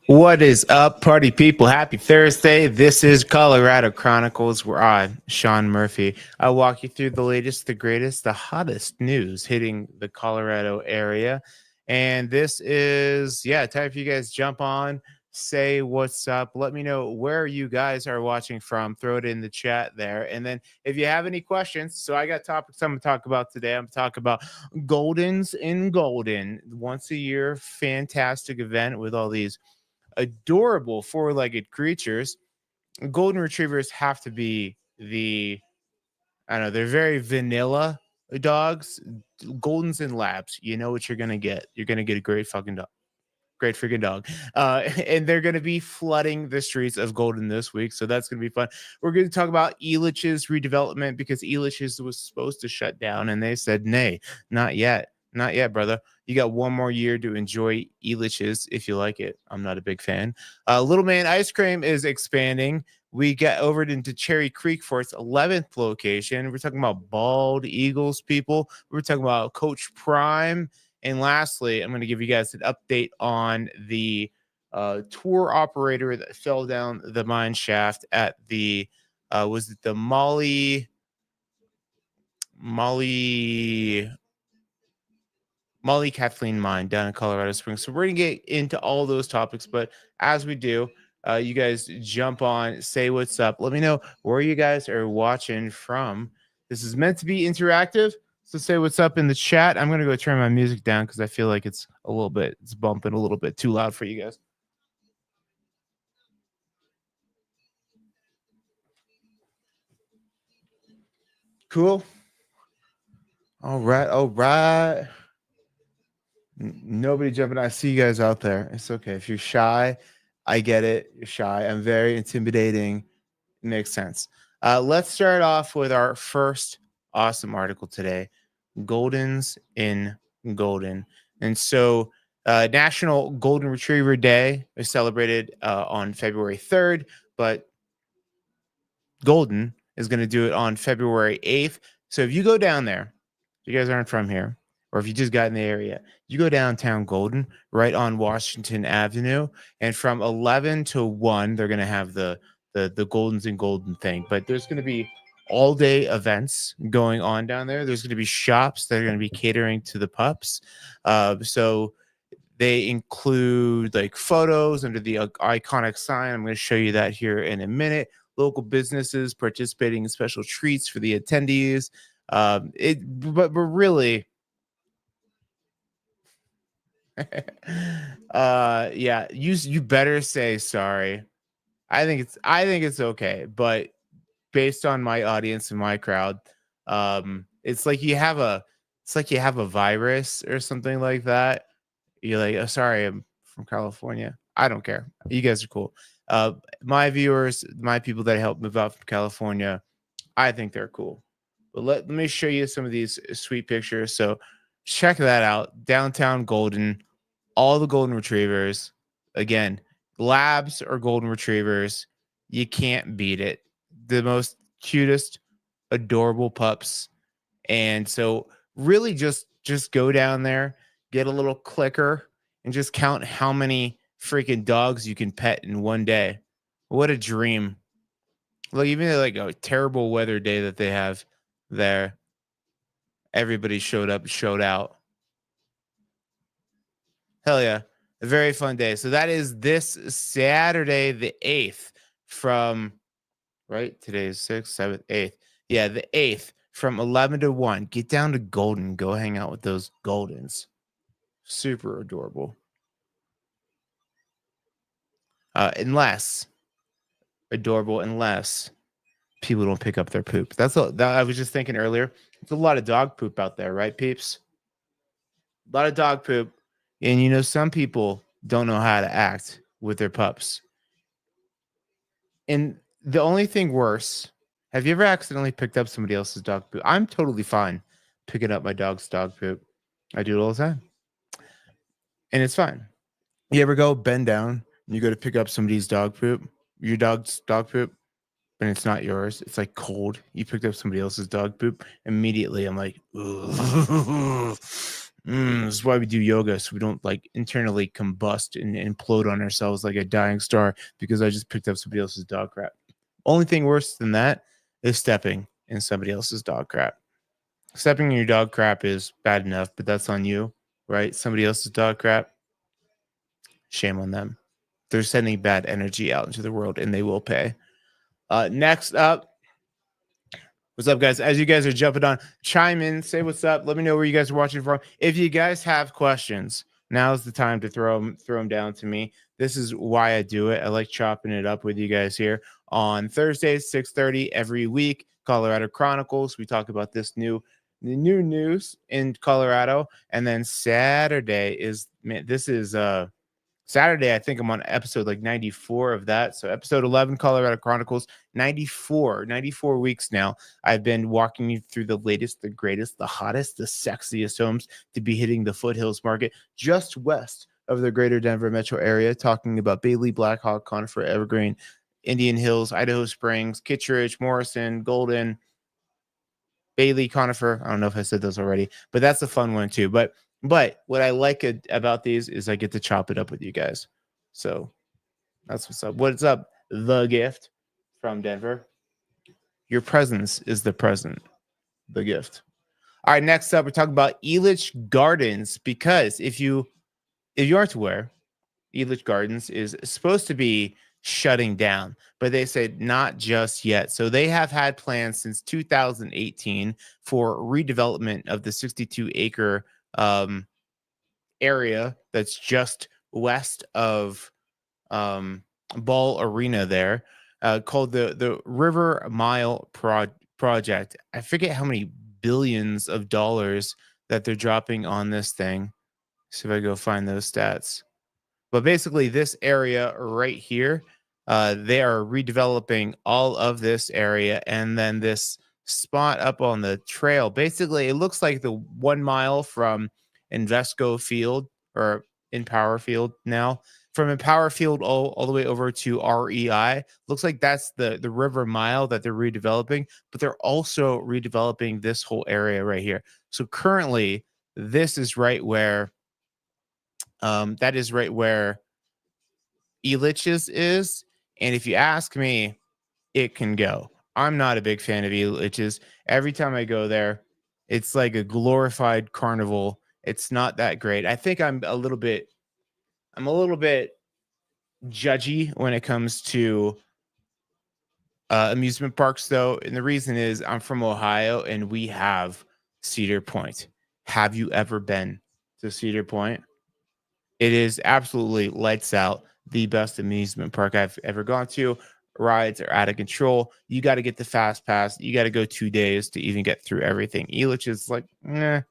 What is up, party people? Happy Thursday. This is Colorado Chronicles, where I, Sean Murphy, I walk you through the latest, the greatest, the hottest news hitting the Colorado area. And this is, time for you guys jump on, say what's up. Let me know where you guys are watching from. Throw it in the chat there. And then if you have any questions, so I got topics I'm going to talk about today. I'm going to talk about Goldens in Golden, once a year, fantastic event with all these adorable four-legged creatures. Golden retrievers have to be I don't know, they're very vanilla dogs. Goldens and labs, you know what you're gonna get. You're gonna get a great fucking dog. Great freaking dog. And they're going to be flooding the streets of Golden this week. So that's going to be fun. We're going to talk about Elitch's redevelopment because Elitch's was supposed to shut down. And they said, nay, not yet. Not yet, brother. You got one more year to enjoy Elitch's if you like it. I'm not a big fan. Little Man Ice Cream is expanding. We get over into Cherry Creek for its 11th location. We're talking about bald eagles, people. We're talking about Coach Prime. And lastly, I'm going to give you guys an update on the tour operator that fell down the mine shaft at the was it the Molly Kathleen mine down in Colorado Springs. So we're going to get into all those topics, but as we do, you guys jump on, say what's up. Let me know where you guys are watching from. This is meant to be interactive. So say what's up in the chat. I'm going to go turn my music down because I feel like it's bumping a little bit too loud for you guys. Cool. All right. Nobody jumping. I see you guys out there. It's okay. If you're shy, I get it. You're shy. I'm very intimidating. It makes sense. Let's start off with our first awesome article today. Goldens in Golden. And so National Golden Retriever Day is celebrated on February 3rd, but Golden is going to do it on February 8th. So if you go down there, if you guys aren't from here, or if you just got in the area, you go downtown Golden, right on Washington Avenue, and from 11 to 1, they're going to have the Goldens and Golden thing. But there's going to be all day events going on down there. There's going to be shops that are going to be catering to the pups. So they include like photos under the iconic sign. I'm going to show you that here in a minute. Local businesses participating in special treats for the attendees. But really, you better say sorry. I think it's okay, but based on my audience and my crowd, it's like you have a virus or something like that. You're like, oh, sorry, I'm from California. I don't care. You guys are cool. My viewers, my people that help move out from California, I think they're cool. But let me show you some of these sweet pictures. So check that out. Downtown Golden, all the golden retrievers. Again, labs or golden retrievers. You can't beat it. The most cutest, adorable pups. And so really just go down there, get a little clicker, and just count how many freaking dogs you can pet in one day. What a dream. Like even like a terrible weather day that they have there, everybody showed out. Hell yeah. A very fun day. So that is this Saturday, the 8th from, right? Today is 6th, 7th, 8th. Yeah, the 8th from 11 to 1. Get down to Golden. Go hang out with those Goldens. Super adorable. Unless people don't pick up their poop. That I was just thinking earlier. There's a lot of dog poop out there, right, peeps? A lot of dog poop. And you know, some people don't know how to act with their pups. And the only thing worse, have you ever accidentally picked up somebody else's dog poop? I'm totally fine picking up my dog's dog poop. I do it all the time. And it's fine. You ever go bend down and you go to pick up somebody's dog poop, your dog's dog poop, and it's not yours? It's like cold. You picked up somebody else's dog poop. Immediately, I'm like, This is why we do yoga, so we don't like internally combust and implode on ourselves like a dying star because I just picked up somebody else's dog crap. Only thing worse than that is stepping in somebody else's dog crap. Stepping in your dog crap is bad enough, but that's on you, right? Somebody else's dog crap, shame on them. They're sending bad energy out into the world and they will pay. Next up, what's up, guys? As you guys are jumping on, chime in, say what's up. Let me know where you guys are watching from. If you guys have questions, now's the time to throw them down to me. This is why I do it. I like chopping it up with you guys here on Thursdays, 6:30 every week. Colorado Chronicles. We talk about the new news in Colorado, and then Saturday is Saturday, I think I'm on episode like 94 of that. So episode 11, Colorado Chronicles, 94 weeks now. I've been walking you through the latest, the greatest, the hottest, the sexiest homes to be hitting the Foothills market just west of the greater Denver metro area, talking about Bailey, Blackhawk, Conifer, Evergreen, Indian Hills, Idaho Springs, Kittredge, Morrison, Golden, Bailey, Conifer. I don't know if I said those already, but that's a fun one too. But what I like about these is I get to chop it up with you guys. So that's what's up. What's up? The gift from Denver. Your presence is the present. The gift. All right, next up, we're talking about Elitch Gardens, because if you aren't aware, Elitch Gardens is supposed to be shutting down, but they said not just yet. So they have had plans since 2018 for redevelopment of the 62-acre area that's just west of Ball Arena there, called the River Mile Project. I forget how many billions of dollars that they're dropping on this thing. See if I go find those stats. But basically, this area right here, they are redeveloping all of this area, and then this spot up on the trail. Basically, it looks like the 1 mile from Invesco Field, or Empower Field now, from Empower Field all the way over to REI. Looks like that's the river mile that they're redeveloping, but they're also redeveloping this whole area right here. So currently, this is right where that is right where Elitch's is. And if you ask me, it can go. I'm not a big fan of Elitch's. Every time I go there, it's like a glorified carnival. It's not that great. I think I'm a little bit judgy when it comes to amusement parks, though. And the reason is I'm from Ohio and we have Cedar Point. Have you ever been to Cedar Point? It is absolutely lights out. The best amusement park I've ever gone to. Rides are out of control. You got to get the fast pass. You got to go 2 days to even get through everything. Elitch is like, you're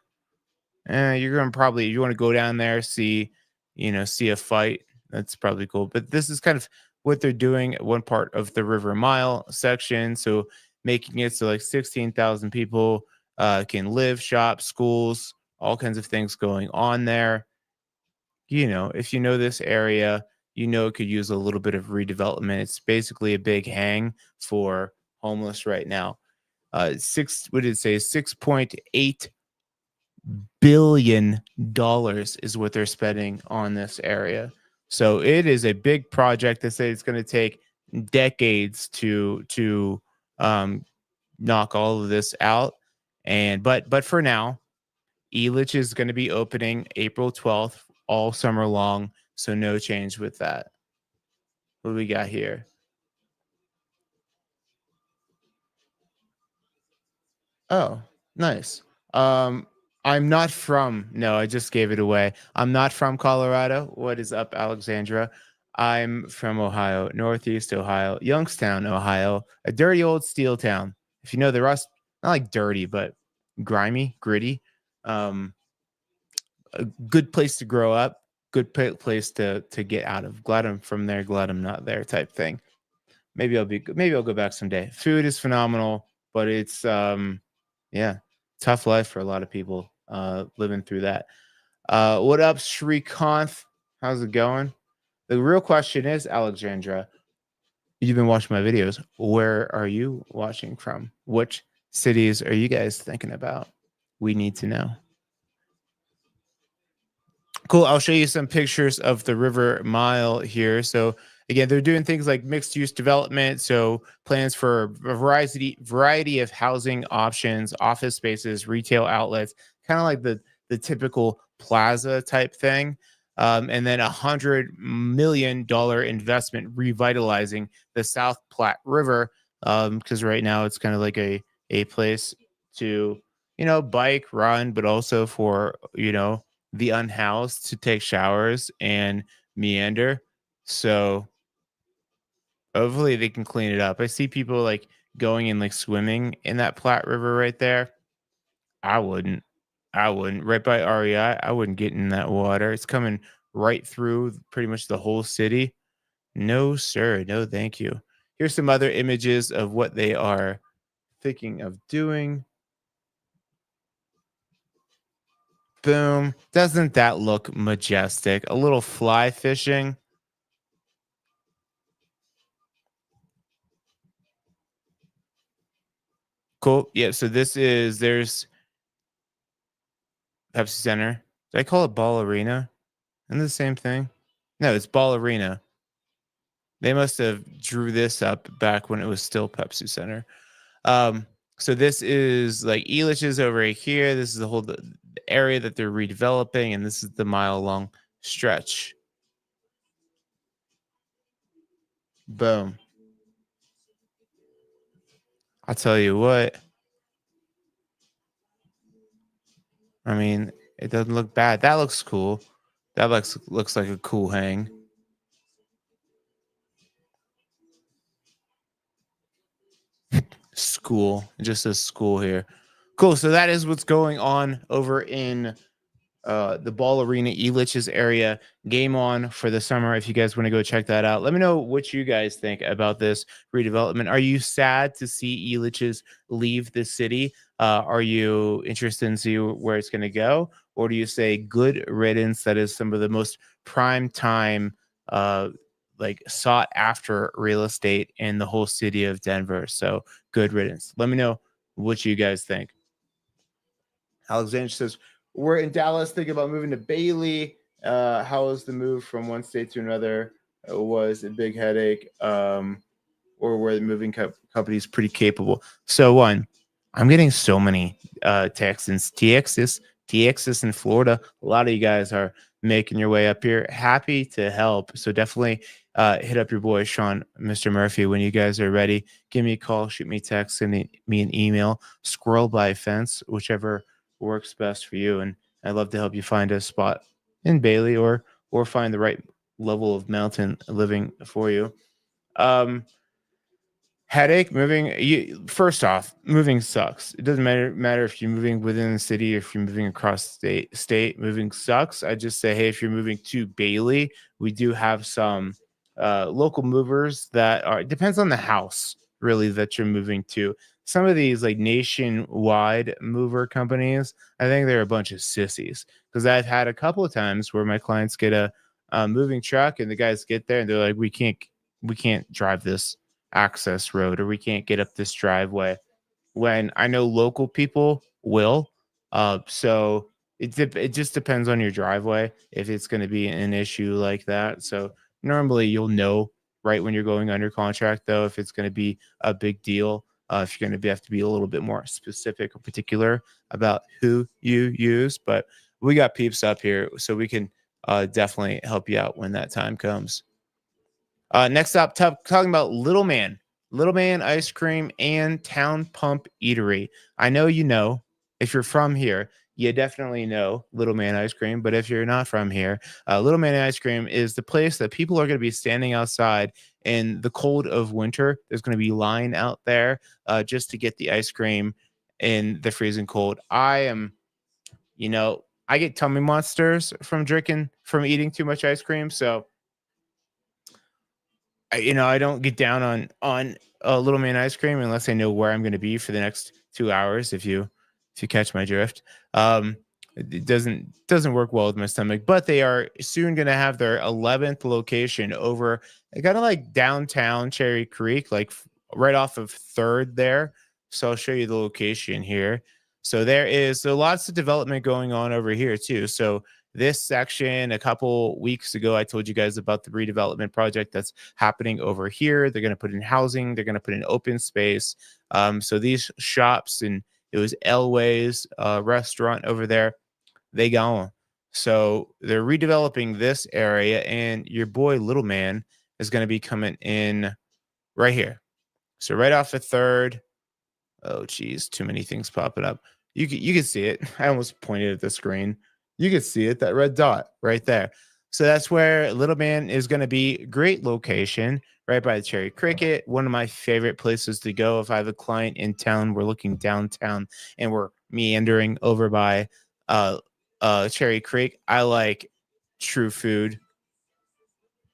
going to probably, you want to go down there, see a fight. That's probably cool. But this is kind of what they're doing at one part of the River Mile section. So making it so like 16,000 people can live, shop, schools, all kinds of things going on there. If you know this area, it could use a little bit of redevelopment. It's basically a big hang for homeless right now. What did it say? $6.8 billion is what they're spending on this area. So it is a big project. They say it's going to take decades to knock all of this out. But for now, Elitch is going to be opening April 12th all summer long, so no change with that. What do we got here? Oh, nice. I'm not from, no, I just gave it away. I'm not from Colorado. What is up, Alexandra? I'm from Ohio, Northeast Ohio, Youngstown, Ohio, a dirty old steel town. If you know the rust, not like dirty, but grimy, gritty. A good place to grow up, good place to get out of. Glad I'm from there, glad I'm not there type thing. Maybe I'll go back someday. Food is phenomenal, but it's yeah, tough life for a lot of people living through that. What up, Srikanth? How's it going? The real question is, Alexandra, you've been watching my videos. Where are you watching from? Which cities are you guys thinking about? We need to know. Cool. I'll show you some pictures of the River Mile here. So again, they're doing things like mixed use development. So plans for a variety of housing options, office spaces, retail outlets, kind of like the typical plaza type thing. And then $100 million investment revitalizing the South Platte River. Because right now it's kind of like a place to, bike, run, but also for, the unhoused to take showers and meander. So hopefully they can clean it up. I see people like going and like swimming in that Platte River right there. I wouldn't. I wouldn't. Right by REI, I wouldn't get in that water. It's coming right through pretty much the whole city. No, sir. No, thank you. Here's some other images of what they are thinking of doing. Boom. Doesn't that look majestic? A little fly fishing. Cool. Yeah. So there's Pepsi Center. Did I call it Ball Arena? Isn't it the same thing? No, it's Ball Arena. They must have drew this up back when it was still Pepsi Center. Um, so this is like Elitch is over here. This is the area that they're redeveloping, and this is the mile long stretch. Boom. I'll tell you what. I mean, it doesn't look bad. That looks cool. That looks like a cool hang. School. It just says school here. Cool. So that is what's going on over in the Ball Arena, Elitch's area. Game on for the summer. If you guys want to go check that out, let me know what you guys think about this redevelopment. Are you sad to see Elitch's leave the city? Are you interested in see where it's going to go, or do you say good riddance? That is some of the most prime time, uh, like sought after real estate in the whole city of Denver. So good riddance. Let me know what you guys think. Alexander says, we're in Dallas thinking about moving to Bailey. How was the move from one state to another? Was a big headache. Or where the moving company is pretty capable. So one, I'm getting so many Texans, TXs in Florida. A lot of you guys are making your way up here. Happy to help. So definitely hit up your boy Sean, Mr. Murphy, when you guys are ready. Give me a call, shoot me a text, send me an email. Scroll by fence, whichever works best for you. And I'd love to help you find a spot in Bailey or find the right level of mountain living for you. Headache moving. First off, moving sucks. It doesn't matter if you're moving within the city or if you're moving across state. Moving sucks. I just say, hey, if you're moving to Bailey, we do have some local movers that are. It depends on the house really that you're moving to. Some of these like nationwide mover companies, I think they're a bunch of sissies because I've had a couple of times where my clients get a moving truck and the guys get there and they're like, we can't drive this access road or we can't get up this driveway, when I know local people will. So it just depends on your driveway if it's going to be an issue like that. So normally you'll know right when you're going under contract, though, if it's going to be a big deal. If you're going to have to be a little bit more specific or particular about who you use. But we got peeps up here, so we can definitely help you out when that time comes. Next up, talking about Little Man Ice Cream and Town Pump Eatery. I know you know, if you're from here, you definitely know Little Man Ice Cream. But if you're not from here, Little Man Ice Cream is the place that people are going to be standing outside in the cold of winter. There's going to be line out there just to get the ice cream in the freezing cold. I get tummy monsters from eating too much ice cream. So I don't get down on Little Man ice cream unless I know where I'm going to be for the next 2 hours. If you catch my drift, it doesn't work well with my stomach. But they are soon going to have their 11th location over kind of like downtown Cherry Creek, like right off of Third there. So I'll show you the location here. So there is lots of development going on over here too. So this section a couple weeks ago. I told you guys about the redevelopment project that's happening over here. They're going to put in housing, they're going to put in open space. So these shops, and it was Elway's restaurant over there, they gone. So they're redeveloping this area, and your boy Little Man is going to be coming in right here. So right off the third. Oh, geez, too many things popping up. You can see it. I almost pointed at the screen. You can see it, that red dot right there. So that's where Little Man is going to be. Great location, right by the Cherry Cricket. One of my favorite places to go if I have a client in town. We're looking downtown and we're meandering over by Cherry Creek. I like True Food,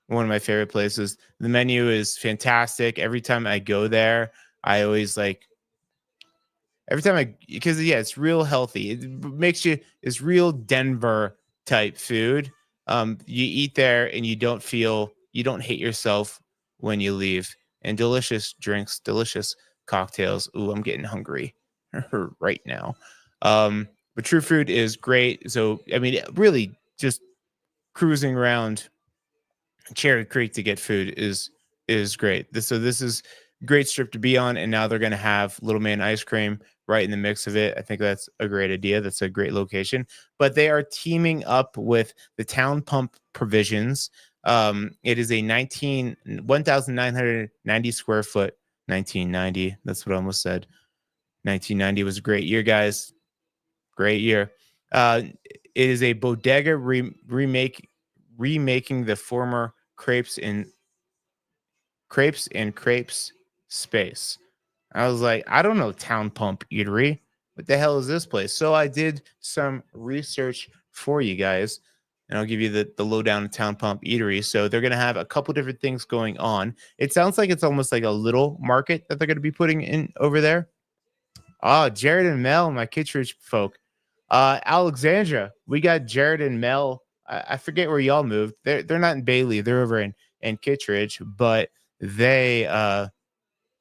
one of my favorite places. The menu is fantastic. Every time I go there, I always like every time because yeah, it's real healthy. Makes you, it's real Denver type food. You eat there and you don't hate yourself when you leave. And delicious drinks, delicious cocktails. Ooh, I'm getting hungry right now. But True Food is great. So I mean, really, just cruising around Cherry Creek to get food is great. This is great strip to be on, and now they're going to have Little Man ice cream right in the mix of it. I think that's a great idea. That's a great location. But they are teaming up with the Town Pump Provisions. It is a 1,990 square foot, 1990. That's what I almost said. 1990 was a great year, guys. Great year. It is a bodega remaking the former crepes space. I was like, I don't know, Town Pump Eatery. What the hell is this place? So I did some research for you guys, and I'll give you the lowdown of Town Pump Eatery. So they're gonna have a couple different things going on. It sounds like it's almost like a little market that they're gonna be putting in over there. Oh, Jared and Mel, my Kittredge folk. Alexandria, we got Jared and Mel. I forget where y'all moved. They're not in Bailey. They're over in Kittredge, but they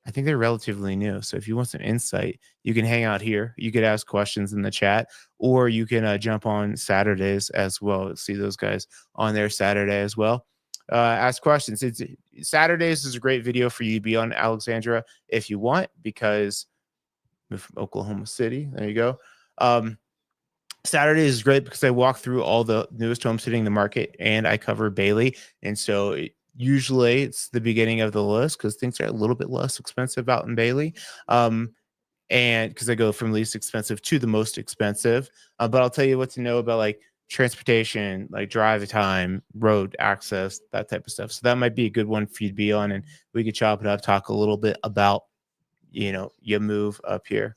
I think they're relatively new. So if you want some insight, you can hang out here. You could ask questions in the chat, or you can jump on Saturdays as well. See those guys on there Saturday as well. Ask questions. It's Saturdays is a great video for you to be on, Alexandra, if you want, because we're from Oklahoma City. There you go. Saturday is great because I walk through all the newest homes hitting the market, and I cover Bailey. And so usually it's the beginning of the list because things are a little bit less expensive out in Bailey. And because I go from least expensive to the most expensive. But I'll tell you what to know about, like transportation, like drive time, road access, that type of stuff. So that might be a good one for you to be on. And we could chop it up, talk a little bit about, you move up here.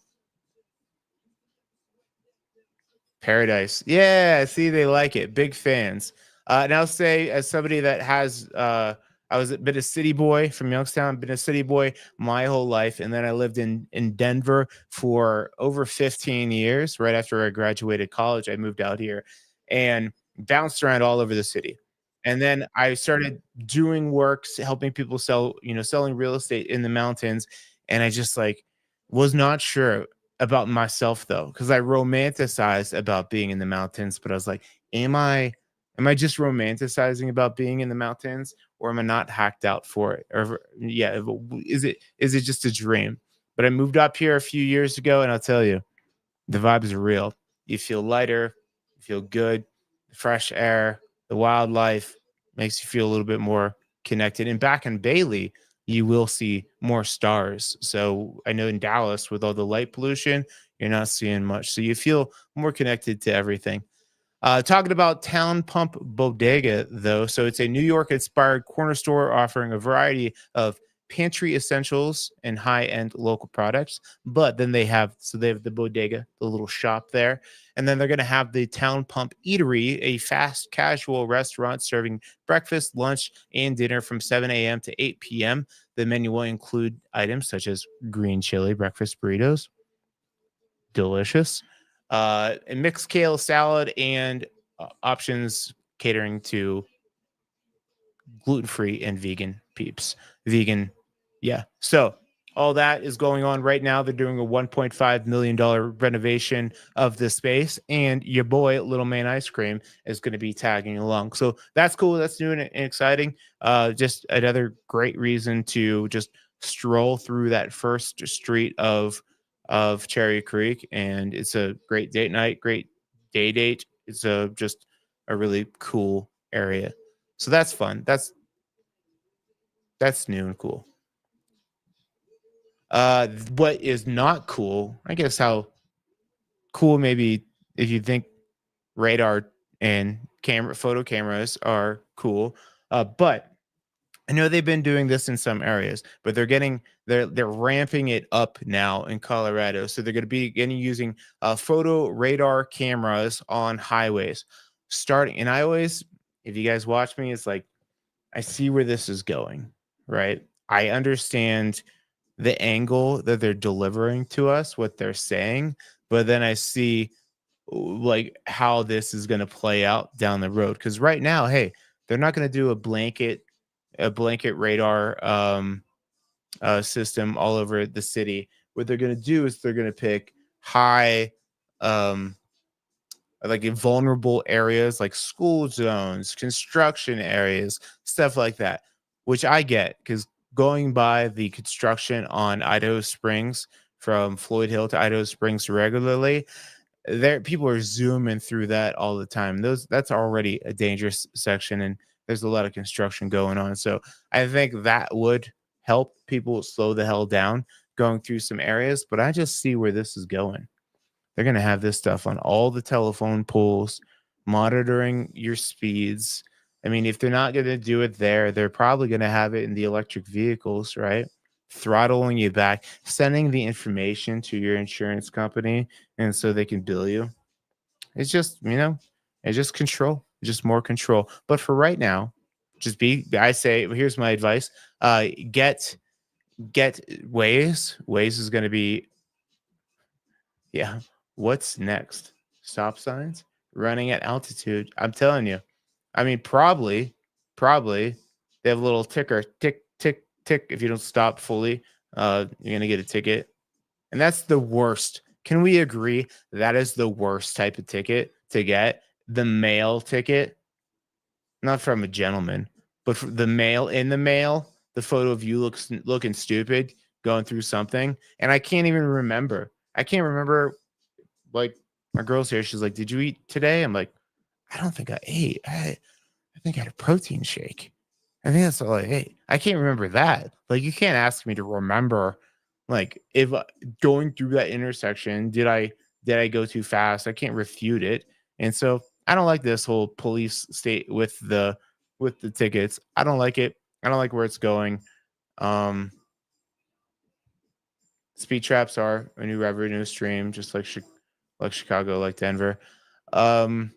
Paradise. Yeah, see, they like it. Big fans. And I'll say, as somebody that has, I was been a city boy from Youngstown, been a city boy my whole life, and then I lived in Denver for over 15 years. Right after I graduated college, I moved out here and bounced around all over the city. And then I started doing works, helping people sell, selling real estate in the mountains. And I just like was not sure about myself though, because I romanticized about being in the mountains, but I was like, am I just romanticizing about being in the mountains, or am I not hacked out for it? Or yeah, is it just a dream? But I moved up here a few years ago, and I'll tell you, the vibes are real. You feel lighter, you feel good, the fresh air, the wildlife makes you feel a little bit more connected. And back in Bailey, you will see more stars. So I know in Dallas, with all the light pollution, you're not seeing much. So you feel more connected to everything. Talking about Town Pump Bodega, though. So it's a New York inspired corner store offering a variety of pantry essentials and high end local products. But then they have the bodega, the little shop there. And then they're going to have the Town Pump Eatery, a fast casual restaurant serving breakfast, lunch, and dinner from 7 a.m. to 8 p.m. The menu will include items such as green chili breakfast burritos, delicious, a mixed kale salad, and options catering to gluten-free and vegan peeps. Vegan, yeah. So all that is going on right now. They're doing a $1.5 million renovation of the space, and your boy Little Man Ice Cream is going to be tagging along. So that's cool. That's new and exciting. Just another great reason to just stroll through that first street of Cherry Creek, and it's a great date night, great day date. It's a just a really cool area. So that's fun. That's new and cool. What is not cool, I guess how cool maybe if you think radar and camera photo cameras are cool. But I know they've been doing this in some areas, but they're ramping it up now in Colorado. So they're going to be getting using photo radar cameras on highways. Starting, and I always, if you guys watch me, it's like I see where this is going, right? I understand the angle that they're delivering to us, what they're saying, but then I see like how this is going to play out down the road. Because right now, hey, they're not going to do a blanket radar system all over the city. What they're going to do is they're going to pick high um like in vulnerable areas like school zones, construction areas, stuff like that, which I get because going by the construction on Idaho Springs from Floyd Hill to Idaho Springs regularly, there people are zooming through that all the time. That's already a dangerous section, and there's a lot of construction going on. So I think that would help people slow the hell down going through some areas. But I just see where this is going. They're going to have this stuff on all the telephone poles, monitoring your speeds. I mean, if they're not going to do it there, they're probably going to have it in the electric vehicles, right? Throttling you back, sending the information to your insurance company, and so they can bill you. It's just, it's just control, just more control. But for right now, I say, here's my advice. Get Waze. Waze is going to be, yeah. What's next? Stop signs? Running at altitude. I'm telling you. I mean, probably they have a little ticker, tick, tick, tick. If you don't stop fully, you're gonna get a ticket. And that's the worst. Can we agree that is the worst type of ticket to get? The mail ticket, not from a gentleman, but for the mail in the mail, the photo of you looking stupid going through something. And I can't even remember. I can't remember like my girl's here. She's like, "Did you eat today?" I'm like, "I don't think I ate. I think I had a protein shake. I think that's all I ate." I can't remember that. Like, you can't ask me to remember, like, if going through that intersection, did I go too fast? I can't refute it, and so I don't like this whole police state with the tickets. I don't like it. I don't like where it's going. Um, Speed traps are a new revenue stream, just like Chicago, like Denver. Um,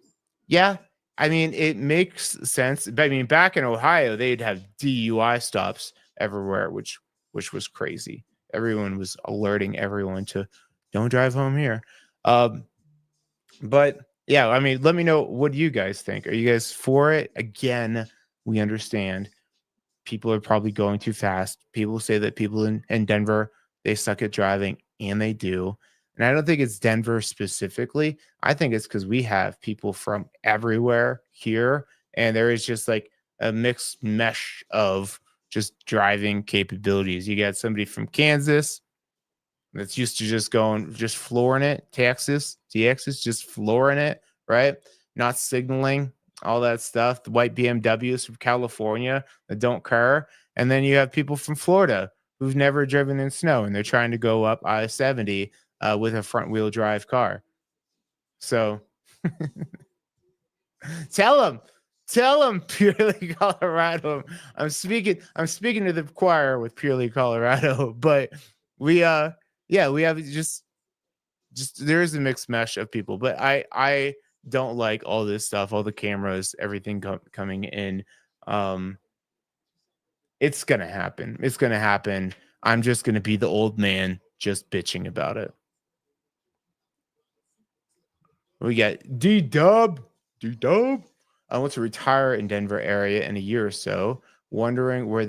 yeah, I mean, it makes sense. But I mean, back in Ohio, they'd have DUI stops everywhere, which was crazy. Everyone was alerting everyone to don't drive home here. Um, but yeah, I mean, let me know, what do you guys think? Are you guys for it? Again, we understand people are probably going too fast. People say that people in Denver, they suck at driving, and they do. And I don't think it's Denver specifically. I think it's because we have people from everywhere here, and there is just like a mixed mesh of just driving capabilities. You got somebody from Kansas that's used to just flooring it. Texas, just flooring it, right? Not signaling, all that stuff. The white BMWs from California that don't care. And then you have people from Florida who've never driven in snow, and they're trying to go up I-70 with a front wheel drive car. So tell them, Purely Colorado. I'm speaking to the choir with Purely Colorado, but we yeah, we have just there is a mixed mesh of people, but I don't like all this stuff, all the cameras, everything coming in. Um, it's gonna happen. It's gonna happen. I'm just gonna be the old man just bitching about it. We got D Dub. D Dub. I want to retire in Denver area in a year or so. Wondering where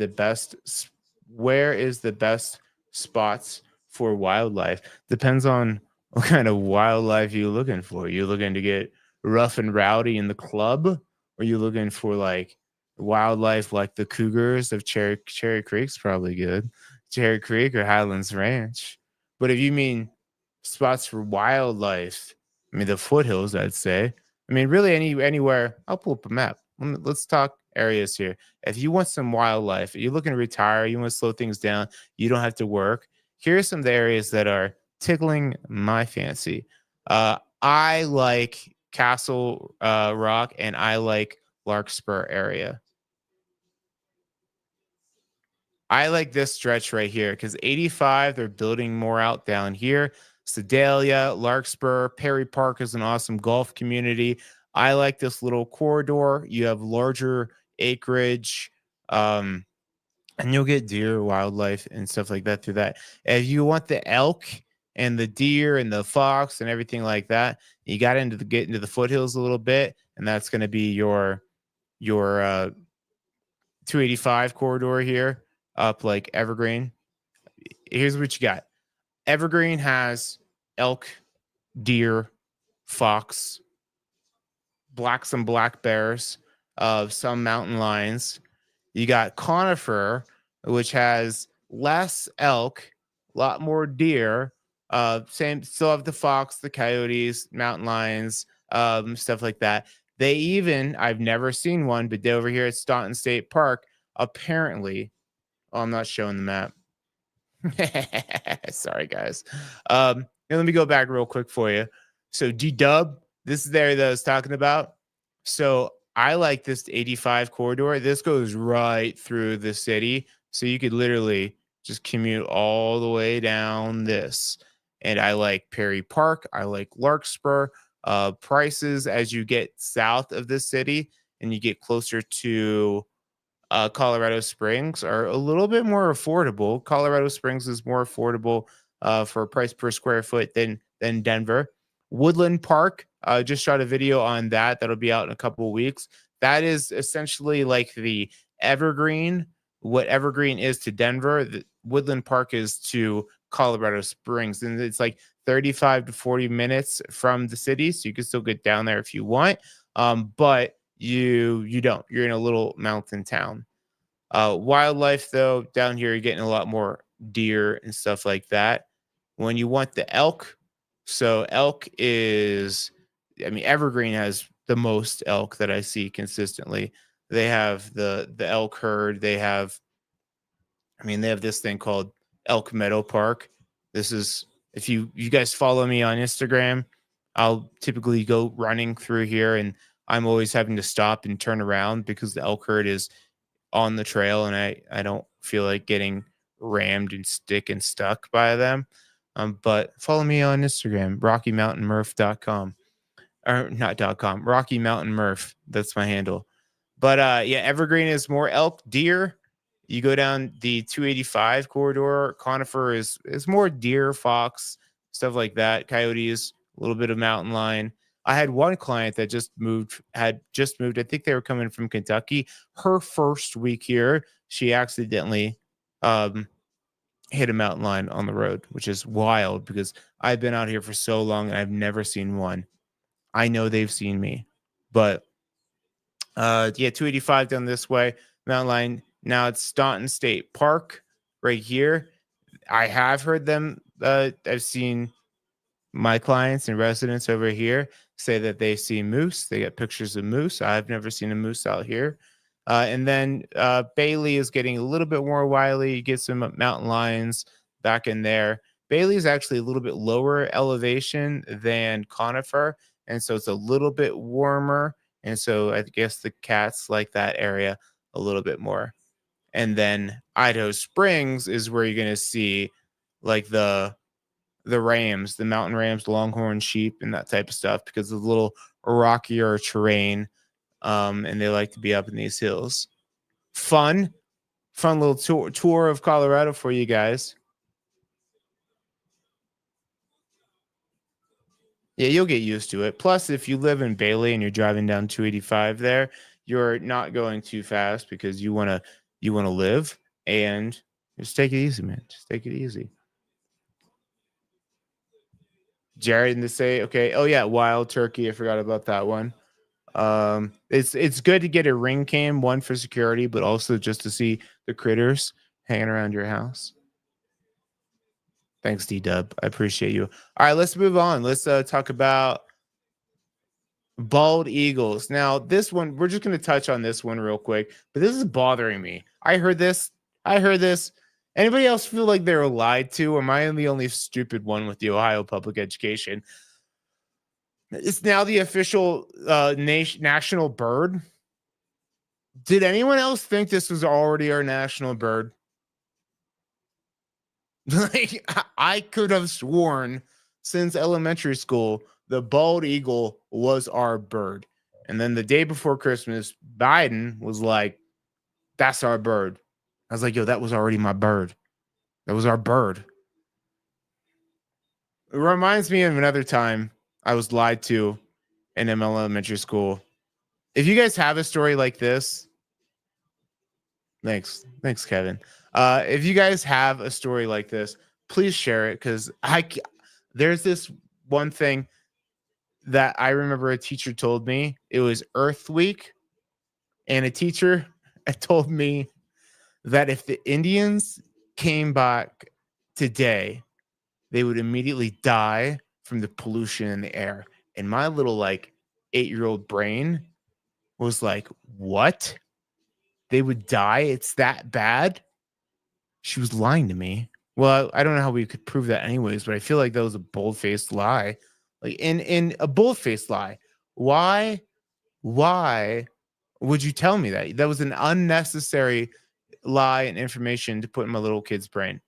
is the best spots for wildlife. Depends on what kind of wildlife you're looking for. You're looking to get rough and rowdy in the club, or you looking for like wildlife like the cougars of Cherry Creek's probably good. Cherry Creek or Highlands Ranch. But if you mean spots for wildlife, I mean the foothills, I'd say. I mean, really anywhere. I'll pull up a map. Let's talk areas here. If you want some wildlife, you're looking to retire, you want to slow things down, you don't have to work. Here are some of the areas that are tickling my fancy. I like Castle Rock and I like Larkspur area. I like this stretch right here because 85, they're building more out down here. Sedalia, Larkspur, Perry Park is an awesome golf community. I like this little corridor. You have larger acreage, and you'll get deer, wildlife, and stuff like that through that. If you want the elk and the deer and the fox and everything like that, you got into the get into the foothills a little bit, and that's going to be your 285 corridor here up like Evergreen. Here's what you got. Evergreen has elk, deer, fox, some black bears, some mountain lions. You got Conifer, which has less elk, a lot more deer. Same, still have the fox, the coyotes, mountain lions, stuff like that. They even, I've never seen one, but over here at Staunton State Park, apparently, oh, I'm not showing the map. Sorry, guys. Let me go back real quick for you. So G-Dub, this is there that I was talking about. So I like this 85 corridor. This goes right through the city. So you could literally just commute all the way down this. And I like Perry Park. I like Larkspur. Prices as you get south of the city and you get closer to Colorado Springs are a little bit more affordable. Colorado Springs is more affordable for price per square foot than Denver. Woodland Park, just shot a video on that. That'll be out in a couple of weeks. That is essentially like the Evergreen. What Evergreen is to Denver, the Woodland Park is to Colorado Springs, and it's like 35 to 40 minutes from the city, so you can still get down there if you want. But you don't. You're in a little mountain town. Wildlife though, down here you're getting a lot more deer and stuff like that. When you want the elk, so elk is, I mean, Evergreen has the most elk that I see consistently. They have the elk herd. They have, I mean, they have this thing called Elk Meadow Park. This is, if you guys follow me on Instagram, I'll typically go running through here and I'm always having to stop and turn around because the elk herd is on the trail and I don't feel like getting rammed and stuck by them. But follow me on Instagram, RockyMountainMurph.com. Or not .com, Rocky Mountain Murph. That's my handle. But yeah, Evergreen is more elk, deer. You go down the 285 corridor. Conifer is more deer, fox, stuff like that. Coyotes, a little bit of mountain lion. I had one client that had just moved. I think they were coming from Kentucky. Her first week here, she accidentally hit a mountain lion on the road, which is wild because I've been out here for so long and I've never seen one. I know they've seen me, but yeah, 285 down this way, mountain lion. Now it's Staunton State Park right here. I have heard them. I've seen my clients and residents over here say that they see moose. They get pictures of moose. I've never seen a moose out here. And then Bailey is getting a little bit more wily. You get some mountain lions back in there. Bailey is actually a little bit lower elevation than Conifer, and so it's a little bit warmer. And so I guess the cats like that area a little bit more. And then Idaho Springs is where you're going to see like the rams, the mountain rams, longhorn sheep, and that type of stuff because of the little rockier terrain, and they like to be up in these hills. Fun little tour of Colorado for you guys. Yeah, you'll get used to it. Plus, if you live in Bailey and you're driving down 285 there, you're not going too fast because you want to live and Just take it easy, man. Just take it easy. Jared in the say, okay. Oh yeah, wild turkey. I forgot about that one. It's good to get a ring cam, one for security, but also just to see the critters hanging around your house. Thanks, D-Dub. I appreciate you. All right, let's move on. Let's talk about bald eagles. Now, this one, we're just going to touch on this one real quick, but this is bothering me. I heard this. Anybody else feel like they were lied to? Or am I the only stupid one with the Ohio public education? It's now the official national bird. Did anyone else think this was already our national bird? Like, I could have sworn since elementary school the bald eagle was our bird. And then the day before Christmas, Biden was like, that's our bird. I was like, yo, that was already my bird. That was our bird. It reminds me of another time I was lied to in elementary school. If you guys have a story like this, thanks, Kevin. If you guys have a story like this, please share it, because there's this one thing that I remember a teacher told me. It was Earth Week, and a teacher told me that if the Indians came back today, they would immediately die from the pollution in the air. And my little 8-year-old brain was like, what? They would die? It's that bad? She was lying to me. Well, I don't know how we could prove that anyways, but I feel like that was a bold-faced lie. Like in a bold-faced lie. Why would you tell me that? That was an unnecessary lie and information to put in my little kid brain.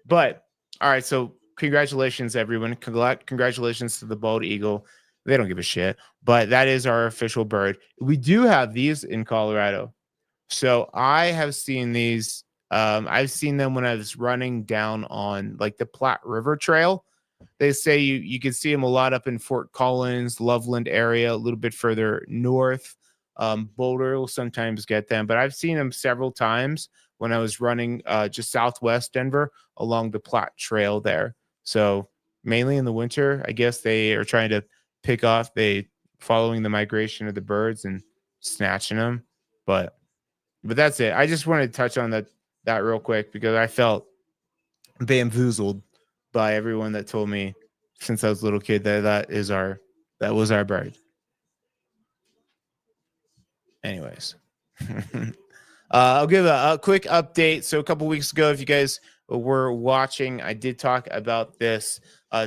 But all right, so congratulations, everyone. Congratulations to the bald eagle. They don't give a shit, but that is our official bird. We do have these in Colorado. So I have seen these. I've seen them when I was running down on the Platte River Trail. They say you can see them a lot up in Fort Collins, Loveland area, a little bit further north. Boulder will sometimes get them, but I've seen them several times when I was running just southwest Denver along the Platte Trail there. So mainly in the winter, I guess they are trying to pick off, following the migration of the birds and snatching them. But that's it. I just wanted to touch on that real quick because I felt bamboozled by everyone that told me since I was a little kid that was our bird. Anyways, I'll give a quick update. So a couple weeks ago, if you guys were watching, I did talk about this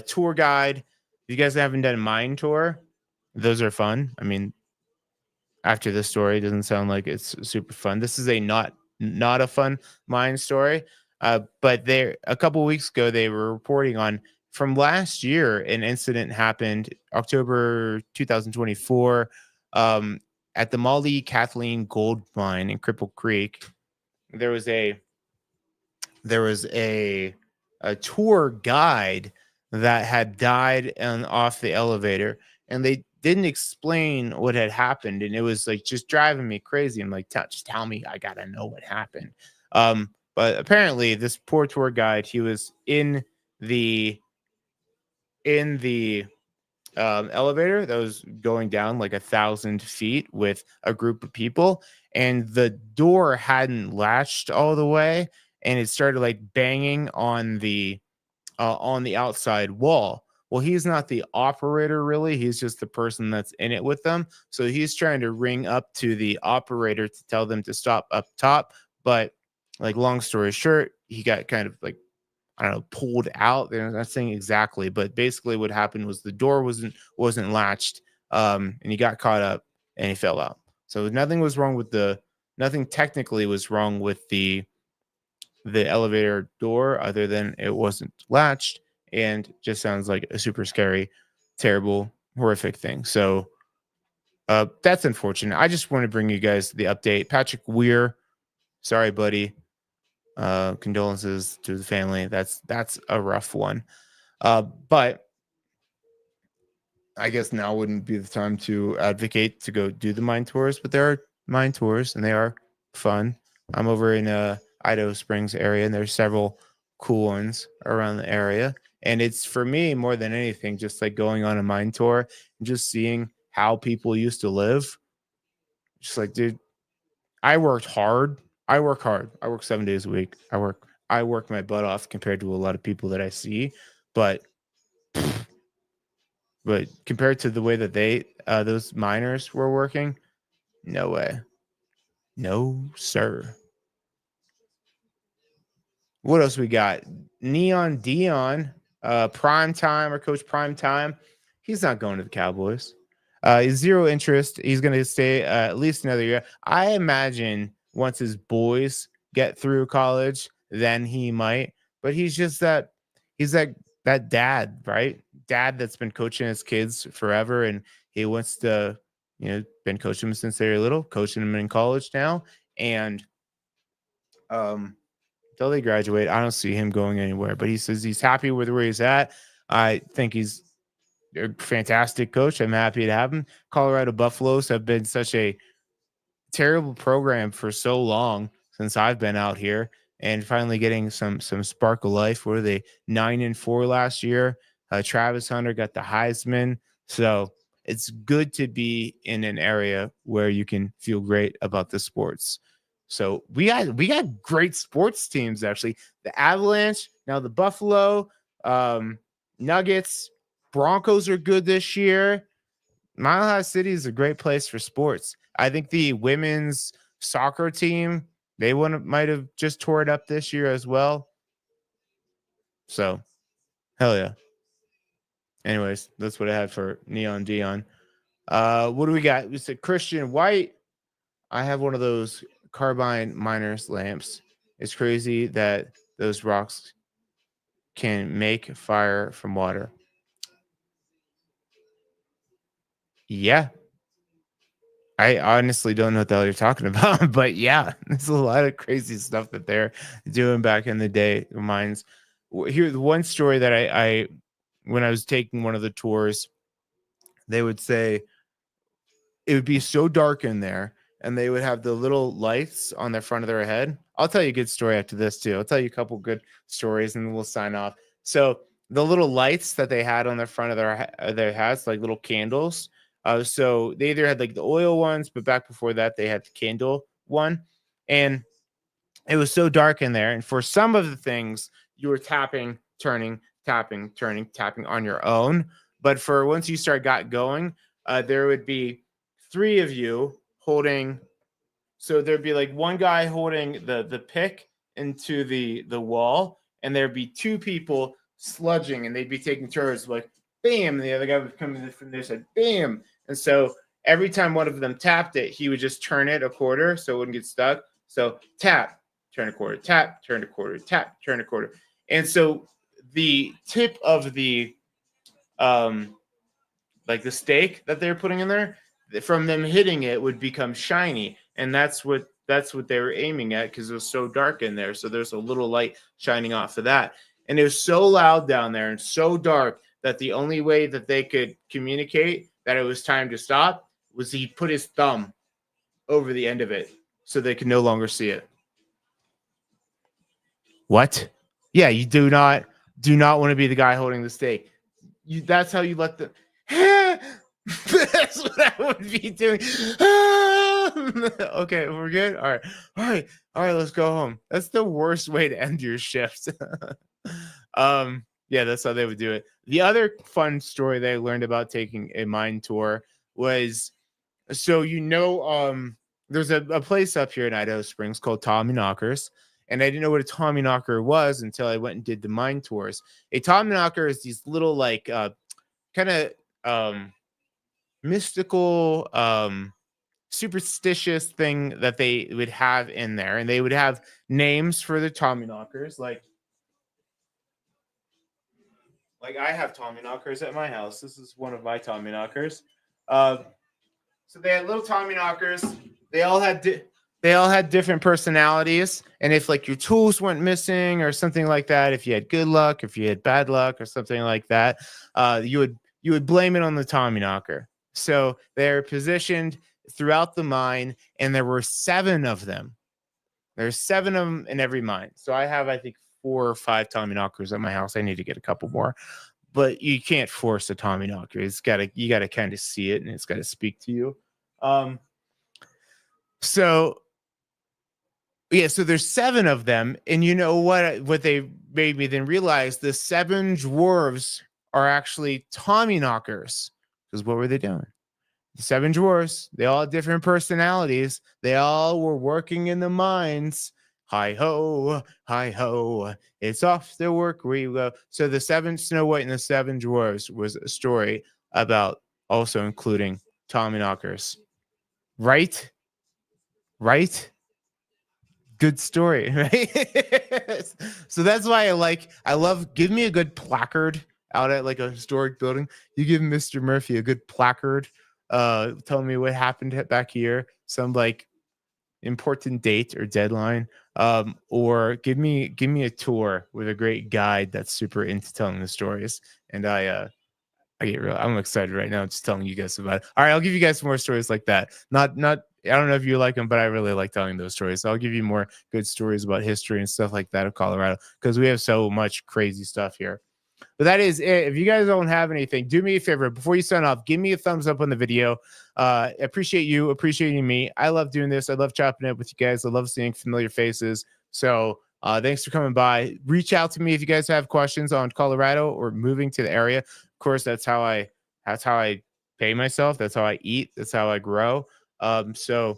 tour guide. If you guys haven't done a mine tour, those are fun. I mean, after this story, it doesn't sound like it's super fun. This is a not a fun mine story. But a couple weeks ago, they were reporting on, from last year, an incident happened October 2024 at the Molly Kathleen gold mine in Cripple Creek. There was a tour guide that had died off the elevator, and they didn't explain what had happened, and it was just driving me crazy. I'm like, just tell me, I gotta know what happened. But apparently this poor tour guide, he was in the elevator that was going down 1,000 feet with a group of people, and the door hadn't latched all the way, and it started banging on the outside wall. Well, he's not the operator, really. He's just the person that's in it with them. So he's trying to ring up to the operator to tell them to stop up top. But long story short, he got kind of I don't know, pulled out. They're not saying exactly, but basically what happened was the door wasn't latched, and he got caught up and he fell out. So nothing technically was wrong with the elevator door other than it wasn't latched, and just sounds like a super scary, terrible, horrific thing. So that's unfortunate. I just want to bring you guys the update. Patrick Weir, sorry, buddy. Condolences to the family. That's a rough one. But I guess now wouldn't be the time to advocate to go do the mine tours, but there are mine tours and they are fun. I'm over in Idaho Springs area, and there's several cool ones around the area. And it's for me more than anything, just like going on a mine tour and just seeing how people used to live. Just like, dude, I worked hard. I work hard. I work 7 days a week. I work my butt off compared to a lot of people that I see. But but compared to the way that those miners were working, no way. No, sir. What else we got? Neon Dion, prime time or coach prime time. He's not going to the Cowboys. He's zero interest. He's going to stay at least another year. I imagine once his boys get through college, then he might. But he's just that. He's that dad, right? Dad that's been coaching his kids forever, and he wants to, been coaching them since they were little, coaching them in college now, and until they graduate, I don't see him going anywhere. But he says he's happy with where he's at. I think he's a fantastic coach. I'm happy to have him. Colorado Buffaloes have been such a terrible program for so long since I've been out here, and finally getting some spark of life. Were they 9-4 last year? Travis Hunter got the Heisman, so it's good to be in an area where you can feel great about the sports. So we got great sports teams actually. The Avalanche, now the Buffalo, Nuggets, Broncos are good this year. Mile High City is a great place for sports. I think the women's soccer team, they might have just tore it up this year as well. So, hell yeah. Anyways, that's what I had for Neon Dion. What do we got? We said Christian White. I have one of those carbine miners lamps. It's crazy that those rocks can make fire from water. Yeah, I honestly don't know what the hell you're talking about, but yeah, there's a lot of crazy stuff that they're doing back in the day. Mines. Here's one story that I when I was taking one of the tours, they would say it would be so dark in there, and they would have the little lights on the front of their head. I'll tell you a good story after this too. I'll tell you a couple good stories, and we'll sign off. So the little lights that they had on the front of their hats, like little candles. So they either had like the oil ones, but back before that, they had the candle one, and it was so dark in there. And for some of the things, you were tapping, turning, tapping, turning, tapping on your own. But for once you got going, there would be three of you holding. So there'd be like one guy holding the pick into the wall, and there'd be two people sludging, and they'd be taking turns like bam, and the other guy would come in from their side, bam. And so every time one of them tapped it, he would just turn it a quarter so it wouldn't get stuck. So tap, turn a quarter, tap, turn a quarter, tap, turn a quarter. And so the tip of the like the stake that they're putting in there, from them hitting it would become shiny, and that's what they were aiming at because it was so dark in there. So there's a little light shining off of that, and it was so loud down there and so dark that the only way that they could communicate that it was time to stop was he put his thumb over the end of it so they could no longer see it. What? Yeah, you do not want to be the guy holding the stake. That's how you let the that's what I would be doing. Okay, we're good. All right. Let's go home. That's the worst way to end your shift. Yeah, that's how they would do it. The other fun story that I learned about taking a mine tour was, so there's a place up here in Idaho Springs called Tommy Knockers. And I didn't know what a Tommy Knocker was until I went and did the mine tours. A Tommy Knocker is these little like kind of mystical, superstitious thing that they would have in there, and they would have names for the Tommy Knockers. Like I have Tommy Knockers at my house. This is one of my Tommy Knockers. So they had little Tommy Knockers. They all had different personalities, and if like your tools went missing or something like that, if you had good luck, if you had bad luck or something like that, you would blame it on the Tommy Knocker. So they're positioned throughout the mine, and there were 7 of them. There's 7 of them in every mine. So I have, I think, 4 or 5 Tommyknockers at my house. I need to get a couple more, but you can't force a Tommyknocker. You gotta kind of see it, and it's got to speak to you. So yeah, so there's 7 of them, and you know what they made me then realize, the 7 dwarves are actually Tommyknockers. Because what were they doing? The 7 dwarves, they all had different personalities. They all were working in the mines. Hi ho, it's off to work we go. So the 7 Snow White and the 7 dwarves was a story about also including Tommyknockers. Right? Good story, right? So that's why I love, give me a good placard out at like a historic building. You give Mr. Murphy a good placard, telling me what happened back here, some like important date or deadline, or give me a tour with a great guide that's super into telling the stories. And I'm excited right now just telling you guys about it. All right, I'll give you guys some more stories like that. Not I don't know if you like them, but I really like telling those stories. So I'll give you more good stories about history and stuff like that of Colorado, because we have so much crazy stuff here. But that is it. If you guys don't have anything, do me a favor before you sign off. Give me a thumbs up on the video. Appreciate you appreciating me. I love doing this. I love chopping it with you guys. I love seeing familiar faces. So thanks for coming by. Reach out to me if you guys have questions on Colorado or moving to the area. Of course, that's how I pay myself. That's how I eat. That's how I grow. So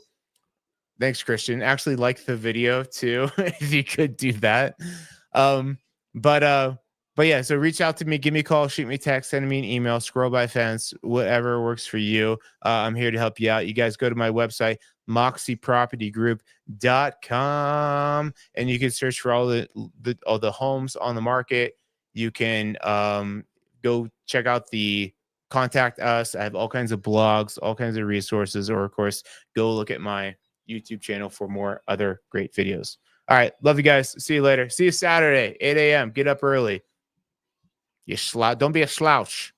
thanks, Christian. Actually, like the video too, if you could do that. But yeah, so reach out to me, give me a call, shoot me a text, send me an email, scroll by fence, whatever works for you. I'm here to help you out. You guys go to my website, moxiepropertygroup.com, and you can search for all the homes on the market. You can go check out the contact us. I have all kinds of blogs, all kinds of resources, or of course, go look at my YouTube channel for more other great videos. All right. Love you guys. See you later. See you Saturday, 8 a.m. Get up early. Don't be a slouch.